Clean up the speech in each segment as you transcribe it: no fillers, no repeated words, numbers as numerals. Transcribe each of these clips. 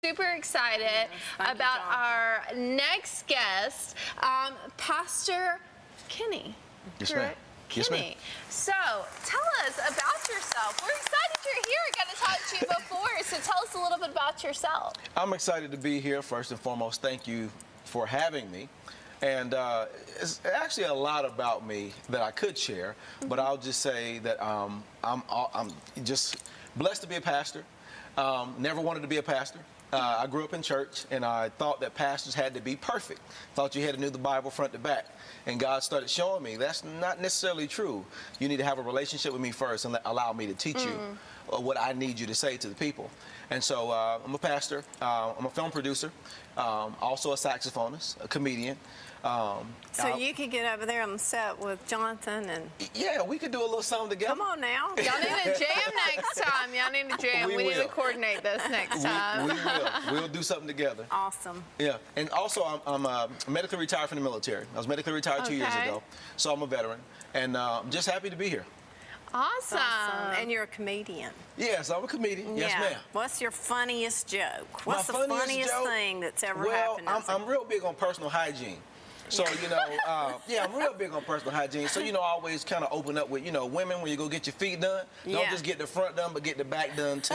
Super excited about our next guest, Pastor Kenny. Yes, ma'am. Yes, ma'am. Kenny. So, tell us about yourself. We're excited you're here. We got to talk to you before, so tell us a little bit about yourself. I'm excited to be here. First and foremost, thank you for having me. And it's actually a lot about me that I could share, but I'll just say that I'm just blessed to be a pastor. Never wanted to be a pastor. I grew up in church, and I thought that pastors had to be perfect. Thought you had to know the Bible front to back. And God started showing me that's not necessarily true. You need to have a relationship with me first and allow me to teach you what I need you to say to the people. And so I'm a pastor. I'm a film producer, also a saxophonist, a comedian. So you could get over there on the set with Jonathan and... Yeah, we could do a little something together. Come on now. Y'all need to jam next time. Y'all need to jam. We need to coordinate this next time. We will. We'll do something together. Awesome. Yeah, and also I'm medically retired from the military. I was medically retired 2 years ago, so I'm a veteran, and I'm just happy to be here. Awesome. And you're a comedian. Yes, I'm a comedian. Yes, ma'am. What's your funniest joke? What's the funniest thing that's ever happened? I'm real big on personal hygiene. So, you know, yeah, I'm real big on personal hygiene. So, you know, I always kind of open up with, you know, women, when you go get your feet done, don't just get the front done, but get the back done, too.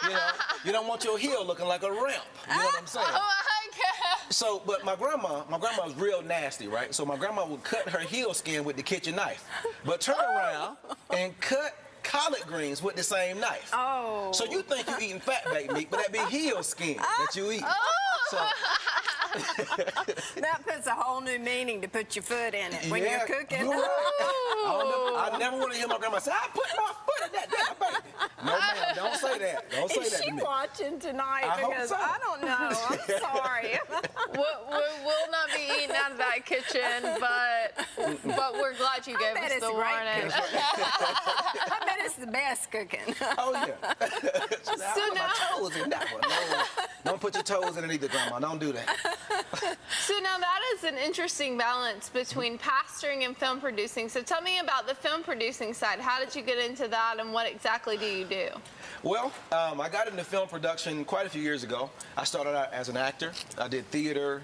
You know, you don't want your heel looking like a ramp. You know what I'm saying? Oh, my God. So, but my grandma was real nasty, right? So my grandma would cut her heel skin with the kitchen knife, but turn around and cut collard greens with the same knife. Oh. So you think you're eating fat baked meat, but that be heel skin that you eat. So, that puts a whole new meaning to put your foot in it when you're cooking. You're right. I never want to hear my grandma say, I put my foot in that damn baby. No, ma'am, don't say that. Don't say that to me. Is she watching tonight? I hope Because so. I don't know. I'm sorry. We'll not be eating out of that kitchen, but we're glad you gave us the warning. I bet it's the best cooking. Oh, yeah. So now, my toes in that one. No, don't put your toes in it either, Grandma. Don't do that. So now that is an interesting balance between pastoring and film producing. So tell me about the film producing side. How did you get into that, and what exactly do you do? Well, I got into film production quite a few years ago. I started out as an actor. I did theater,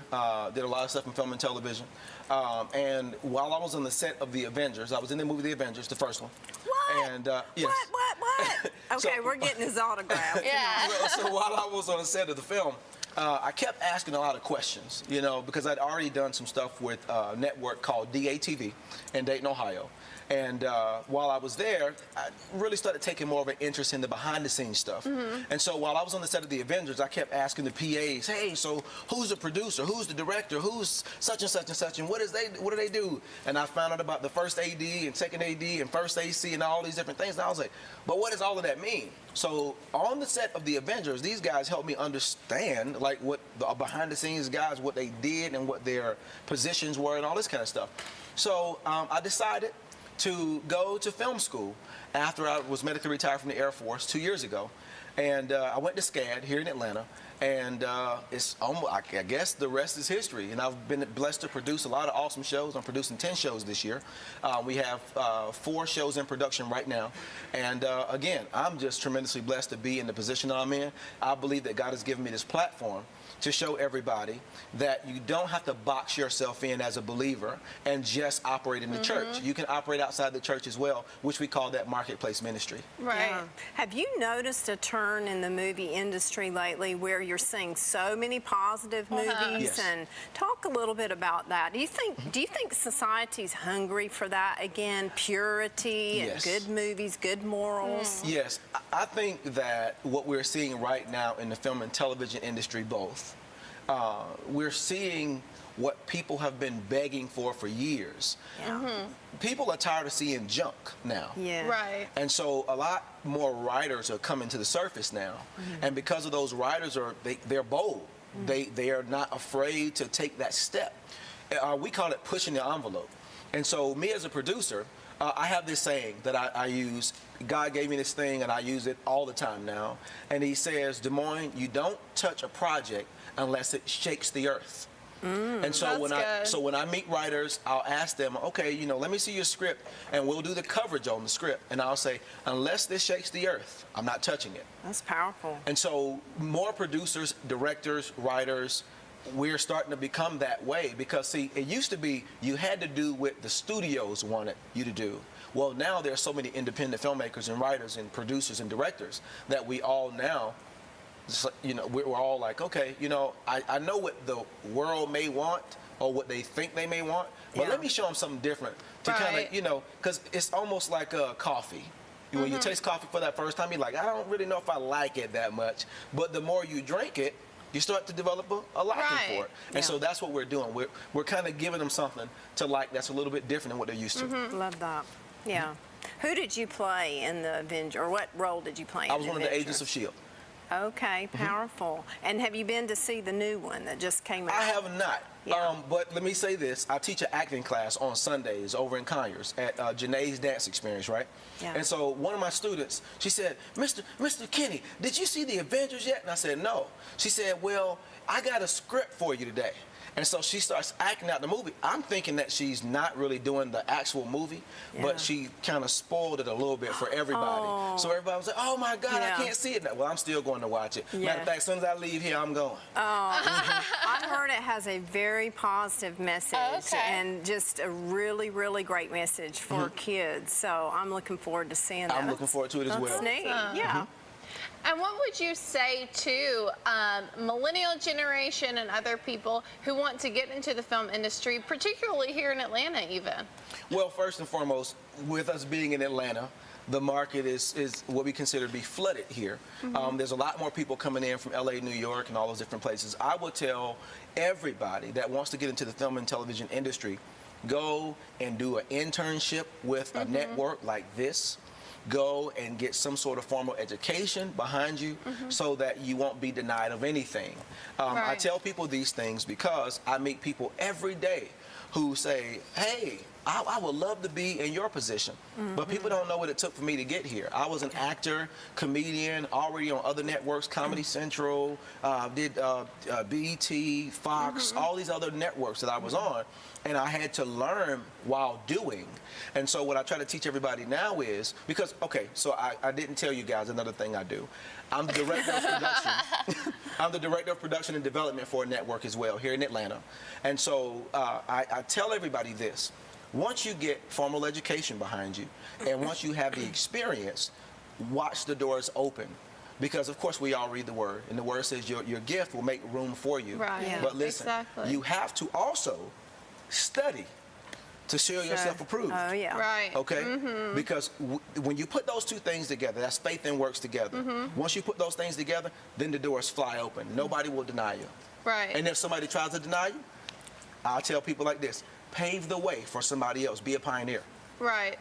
did a lot of stuff in film and television. And while I was on the set of The Avengers, I was in the movie The Avengers, the first one. What? And, yes. What? Okay, we're getting his autograph. Yeah. So while I was on the set of the film, I kept asking a lot of questions, you know, because I'd already done some stuff with a network called DATV in Dayton, Ohio. And while I was there, I really started taking more of an interest in the behind-the-scenes stuff. And so while I was on the set of The Avengers, I kept asking the PAs, hey, so who's the producer, who's the director, who's such and such and such, and what do they do? And I found out about the first AD and second AD and first AC and all these different things. And I was like, but what does all of that mean? So on the set of The Avengers, these guys helped me understand, like, what the behind-the-scenes guys, what they did and what their positions were and all this kind of stuff. So I decided to go to film school after I was medically retired from the Air Force 2 years ago. And I went to SCAD here in Atlanta, and it's almost, I guess the rest is history. And I've been blessed to produce a lot of awesome shows. I'm producing 10 shows this year. We have 4 shows in production right now. And again, I'm just tremendously blessed to be in the position that I'm in. I believe that God has given me this platform to show everybody that you don't have to box yourself in as a believer and just operate in the church. You can operate outside the church as well, which we call that marketplace ministry. Right. Yeah. Have you noticed a turn in the movie industry lately where you're seeing so many positive movies? Yes. And talk a little bit about that. Do you think society's hungry for that again? Purity and good movies, good morals? Yes, I think that what we're seeing right now in the film and television industry both, we're seeing what people have been begging for years. Yeah. People are tired of seeing junk now. Yeah. Right. And so a lot more writers are coming to the surface now. And because of those writers, they're bold. They are not afraid to take that step. We call it pushing the envelope. And so me as a producer, I have this saying that I use. God gave me this thing, and I use it all the time now. And he says, Des Moines, you don't touch a project unless it shakes the earth. And so That's good. when I meet writers, I'll ask them, okay, you know, let me see your script, and we'll do the coverage on the script, and I'll say, unless this shakes the earth, I'm not touching it. That's powerful. And so more producers, directors, writers, we're starting to become that way because, see, it used to be you had to do what the studios wanted you to do. Well, now there are so many independent filmmakers and writers and producers and directors that we all now, you know, we're all like, okay, you know, I know what the world may want or what they think they may want, but Yeah. let me show them something different to kind Right. of, you know, because it's almost like coffee. When you taste coffee for that first time, you're like, I don't really know if I like it that much. But the more you drink it, you start to develop a liking Right. for it. And so that's what we're doing. We're kind of giving them something to like that's a little bit different than what they're used to. Love that. Yeah. Who did you play in the Avenger, or what role did you play in I was one of the Avengers? agents of S.H.I.E.L.D. Okay, powerful. And have you been to see the new one that just came out? I have not. Yeah. But let me say this. I teach an acting class on Sundays over in Conyers at Janae's Dance Experience, right? Yeah. And so one of my students, she said, Mr. Kenny, did you see the Avengers yet? And I said, no. She said, well, I got a script for you today. And so she starts acting out the movie. I'm thinking that she's not really doing the actual movie, Yeah. but she kind of spoiled it a little bit for everybody. Oh. So everybody was like, oh my God, Yeah. I can't see it now. Well, I'm still going to watch it. Yeah. Matter of fact, as soon as I leave here, I'm going. I heard it has a very positive message Okay. and just a really, really great message for kids. So I'm looking forward to seeing that. I'm looking forward to it as That's well. neat. Awesome. Yeah. And what would you say to millennial generation and other people who want to get into the film industry, particularly here in Atlanta even? Well, first and foremost, with us being in Atlanta, the market is what we consider to be flooded here. There's a lot more people coming in from LA, New York, and all those different places. I would tell everybody that wants to get into the film and television industry, go and do an internship with a network like this. Go and get some sort of formal education behind you so that you won't be denied of anything. I Right. tell people these things because I meet people every day who say, hey, I would love to be in your position, but people don't know what it took for me to get here. I was an actor, comedian, already on other networks, Comedy Central, did BET, Fox, all these other networks that I was on, and I had to learn while doing. And so what I try to teach everybody now is, because, okay, so I didn't tell you guys another thing I do. I'm the director of production. I'm the director of production and development for a network as well here in Atlanta. And so I tell everybody this. Once you get formal education behind you, and once you have the experience, watch the doors open. Because, of course, we all read the Word, and the Word says your gift will make room for you. Right. Yeah. But listen, Exactly. you have to also study to show yourself approved. Oh, yeah. Right. Okay? Because when you put those two things together, that's faith and works together. Once you put those things together, then the doors fly open. Nobody will deny you. Right. And if somebody tries to deny you, I'll tell people like this, pave the way for somebody else. Be a pioneer. Right.